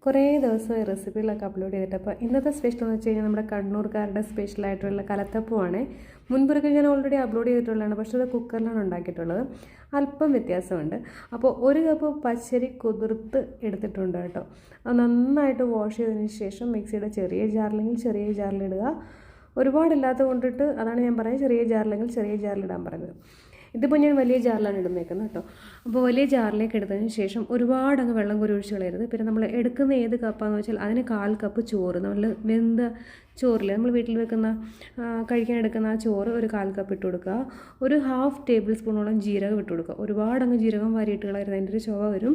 കുറേ ദിവസമായി റെസിപ്പികളൊക്കെ അപ്ലോഡ് ചെയ്തിട്ട്. അപ്പോൾ ഇന്നത്തെ സ്പെഷ്യൽ എന്ന് വെച്ച് കഴിഞ്ഞാൽ നമ്മുടെ കണ്ണൂർക്കാരുടെ സ്പെഷ്യലായിട്ടുള്ള കലത്തപ്പമാണ്. മുൻപൊരിക്കൽ ഞാൻ ഓൾറെഡി അപ്ലോഡ് ചെയ്തിട്ടുള്ളതാണ്, പക്ഷേ അത് കുക്കറിലാണ് ഉണ്ടാക്കിയിട്ടുള്ളത്. അല്പം വ്യത്യാസമുണ്ട്. അപ്പോൾ 1 കപ്പ് പച്ചരി കുതിർത്ത് എടുത്തിട്ടുണ്ട് കേട്ടോ. അത് നന്നായിട്ട് വാഷ് ചെയ്തതിന് ശേഷം മിക്സിയുടെ ചെറിയ ജാറിലെങ്കിൽ ചെറിയ ജാറിലിടുക. ഒരുപാടില്ലാത്ത കൊണ്ടിട്ട് അതാണ് ഞാൻ പറയുന്നത്, ചെറിയ ജാറിലെങ്കിൽ ചെറിയ ജാറിലിടാൻ പറയുന്നത്. ഇതിപ്പോൾ ഞാൻ വലിയ ജാറിലാണ് ഇടുന്നേക്കുന്നത് കേട്ടോ. അപ്പോൾ വലിയ ജാറിലേക്ക് എടുത്തതിന് ശേഷം ഒരുപാട് അങ്ങ് വെള്ളം കോരി ഒഴിച്ച് കളയരുത്. പിന്നെ നമ്മൾ എടുക്കുന്ന ഏത് കപ്പാന്ന് വെച്ചാൽ അതിന് 1/4 കപ്പ് ചോറ്, നമ്മൾ വെന്ത ചോറിൽ നമ്മൾ വീട്ടിൽ വെക്കുന്ന കഴിക്കാൻ എടുക്കുന്ന ആ ചോറ് ഒരു 1/4 കപ്പ് ഇട്ട് കൊടുക്കുക. ഒരു 1/2 ടേബിൾ സ്പൂണോളം ജീരകം ഇട്ട് കൊടുക്കുക. ഒരുപാടങ്ങ് ജീരകം വാരിയിട്ട് കളയരുത്, അതിൻ്റെ ഒരു ചുവ വരും.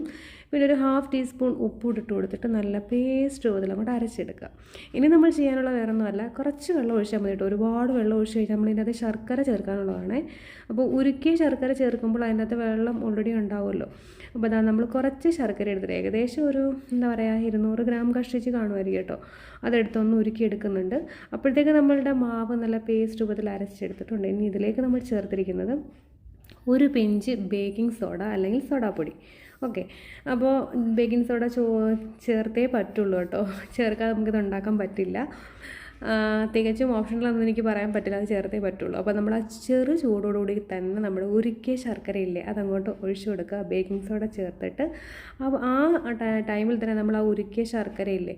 പിന്നെ ഒരു 1/2 ടീസ്പൂൺ ഉപ്പ് ഇട്ട് കൊടുത്തിട്ട് നല്ല പേസ്റ്റ് രൂപത്തിൽ അങ്ങോട്ട് അരച്ചെടുക്കുക. ഇനി നമ്മൾ ചെയ്യാനുള്ള വേറെ ഒന്നുമല്ല, കുറച്ച് വെള്ളം ഒഴിച്ചാൽ മതി കേട്ടോ. ഒരുപാട് വെള്ളം ഒഴിച്ച് കഴിഞ്ഞാൽ നമ്മളിതിൻ്റെ അത് ശർക്കര ചേർക്കാനുള്ളതാണ്. അപ്പോൾ ഉരുക്കിയ ശർക്കര ചേർക്കുമ്പോൾ അതിൻ്റെ അകത്ത് വെള്ളം ഓൾറെഡി ഉണ്ടാവുമല്ലോ. അപ്പോൾ അതാ നമ്മൾ കുറച്ച് ശർക്കര എടുത്തിട്ട് ഏകദേശം ഒരു 200 ഗ്രാം കഷ്ടിച്ച് കാണുമായിരിക്കും കേട്ടോ. അതെടുത്തൊന്ന് ഉരുക്കി എടുക്കുന്നുണ്ട്. അപ്പോഴത്തേക്ക് നമ്മളുടെ മാവ് നല്ല പേസ്റ്റ് രൂപത്തിൽ അരച്ചെടുത്തിട്ടുണ്ട്. ഇനി ഇതിലേക്ക് നമ്മൾ ചേർത്തിരിക്കുന്നത് ഒരു പിഞ്ച് ബേക്കിംഗ് സോഡ അല്ലെങ്കിൽ സോഡാപ്പൊടി. ഓക്കെ, അപ്പോൾ ബേക്കിംഗ് സോഡ ചേർത്തേ പറ്റുള്ളൂ കേട്ടോ. ചേർക്കാതെ നമുക്കിത് ഉണ്ടാക്കാൻ പറ്റില്ല. തികച്ചും ഓപ്ഷനിലൊന്നും എനിക്ക് പറയാൻ പറ്റില്ല, അത് ചേർത്തേ പറ്റുള്ളൂ. അപ്പോൾ നമ്മൾ ആ ചെറു ചൂടോടുകൂടി തന്നെ നമ്മൾ ഉരുക്കിയ ശർക്കരയില്ലേ അതങ്ങോട്ട് ഒഴിച്ചു കൊടുക്കുക. ബേക്കിംഗ് സോഡ ചേർത്തിട്ട് അപ്പോൾ ആ ടൈമിൽ തന്നെ നമ്മൾ ആ ഉരുക്കിയ ശർക്കരയില്ലേ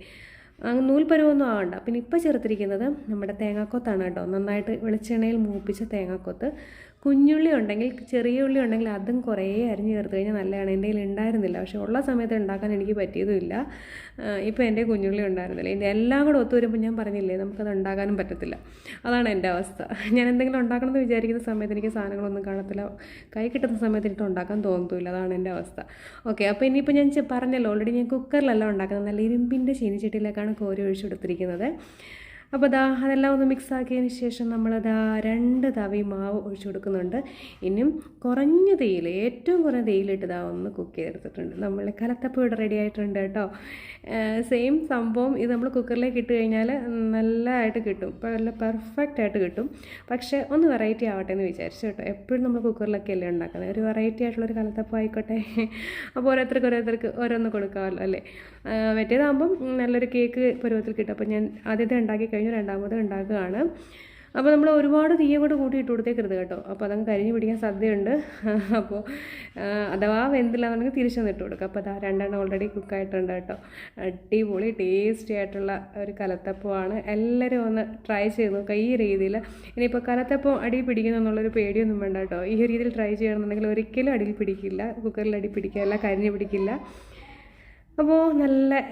നൂൽപ്പരുവൊന്നും ആവണ്ട. പിന്നെ ഇപ്പോൾ ചേർത്തിരിക്കുന്നത് നമ്മുടെ തേങ്ങാക്കൊത്താണ് കേട്ടോ. നന്നായിട്ട് വെളിച്ചെണ്ണയിൽ മൂപ്പിച്ച തേങ്ങാക്കൊത്ത്. കുഞ്ഞുള്ളി ഉണ്ടെങ്കിൽ, ചെറിയ ഉള്ളി ഉണ്ടെങ്കിൽ അതും കുറേ അരിഞ്ഞ് ചേർത്ത് കഴിഞ്ഞാൽ നല്ലതാണ്. എൻ്റെ കയ്യിൽ ഉണ്ടായിരുന്നില്ല, പക്ഷേ ഉള്ള സമയത്ത് ഉണ്ടാക്കാൻ എനിക്ക് പറ്റിയതുമില്ല. ഇപ്പോൾ എൻ്റെ കുഞ്ഞുള്ളി ഉണ്ടായിരുന്നില്ല. ഇതിൻ്റെ എല്ലാം കൂടെ ഒത്തു വരുമ്പോൾ ഞാൻ പറഞ്ഞില്ലേ നമുക്കത് ഉണ്ടാക്കാനും പറ്റത്തില്ല. അതാണ് എൻ്റെ അവസ്ഥ. ഞാൻ എന്തെങ്കിലും ഉണ്ടാക്കണമെന്ന് വിചാരിക്കുന്ന സമയത്ത് എനിക്ക് സാധനങ്ങളൊന്നും കാണത്തില്ല, കൈ കിട്ടുന്ന സമയത്ത് എനിക്ക് ഉണ്ടാക്കാൻ തോന്നത്തില്ല. അതാണ് എൻ്റെ അവസ്ഥ. ഓക്കെ, അപ്പോൾ ഇനിയിപ്പോൾ ഞാൻ പറഞ്ഞല്ലോ ഓൾറെഡി ഞാൻ കുക്കറിലല്ല ഉണ്ടാക്കുന്നത്, നല്ല ഇരുമ്പിൻ്റെ ചീനിച്ചട്ടിയിലേക്കാണ് കോരി ഒഴിച്ചു കൊടുത്തിരിക്കുന്നത്. അപ്പോൾ അതെല്ലാം ഒന്ന് മിക്സ് ആക്കിയതിന് ശേഷം നമ്മളതാ 2 തവി മാവ് ഒഴിച്ചു കൊടുക്കുന്നുണ്ട്. ഇനിയും കുറഞ്ഞ തീയിൽ, ഏറ്റവും കുറഞ്ഞ തീയിലിട്ട് ഒന്ന് കുക്ക് ചെയ്തെടുത്തിട്ടുണ്ട്. നമ്മൾ കലത്തപ്പം ഇവിടെ റെഡി ആയിട്ടുണ്ട് കേട്ടോ. സെയിം സംഭവം ഇത് നമ്മൾ കുക്കറിലേക്ക് ഇട്ട് കഴിഞ്ഞാൽ നല്ലതായിട്ട് കിട്ടും, നല്ല പെർഫെക്റ്റ് ആയിട്ട് കിട്ടും. പക്ഷേ ഒന്ന് വെറൈറ്റി ആവട്ടെ എന്ന് വിചാരിച്ചു കേട്ടോ. എപ്പോഴും നമ്മൾ കുക്കറിലൊക്കെ അല്ലേ ഉണ്ടാക്കുന്നത്, ഒരു വെറൈറ്റി ആയിട്ടുള്ളൊരു കലത്തപ്പം ആയിക്കോട്ടെ. അപ്പോൾ ഓരോരുത്തർക്ക് ഓരോന്ന് കൊടുക്കാമല്ലോ അല്ലേ. മറ്റേതാകുമ്പം നല്ലൊരു കേക്ക് പരുവത്തിൽ കിട്ടും. അപ്പോൾ ഞാൻ ആദ്യത്തെ ഉണ്ടാക്കി കഴിഞ്ഞ് രണ്ടാമത് ഉണ്ടാക്കുകയാണ്. അപ്പോൾ നമ്മൾ ഒരുപാട് തീയെ കൂടെ കൂട്ടി ഇട്ട് കൊടുത്തേക്കരുത് കേട്ടോ. അപ്പോൾ അതങ്ങ് കരിഞ്ഞ് പിടിക്കാൻ സാധ്യതയുണ്ട്. അപ്പോൾ അഥവാ വെന്തില്ലാന്നുണ്ടെങ്കിൽ തിരിച്ചൊന്ന് ഇട്ട് കൊടുക്കുക. അപ്പോൾ 2 ഓൾറെഡി കുക്കായിട്ടുണ്ട് കേട്ടോ. അടിപൊളി ടേസ്റ്റി ആയിട്ടുള്ള ഒരു കലത്തപ്പമാണ്. എല്ലാവരും ഒന്ന് ട്രൈ ചെയ്ത് നോക്കുക ഈ രീതിയിൽ. ഇനിയിപ്പോൾ കലത്തപ്പം അടി പിടിക്കുന്നു എന്നുള്ളൊരു പേടിയൊന്നും വേണ്ട കേട്ടോ. ഈ രീതിയിൽ ട്രൈ ചെയ്യണമെന്നുണ്ടെങ്കിൽ ഒരിക്കലും അടിയിൽ പിടിക്കില്ല, കുക്കറിൽ അടി പിടിക്കില്ല, കരിഞ്ഞ് പിടിക്കില്ല. അപ്പോൾ നല്ല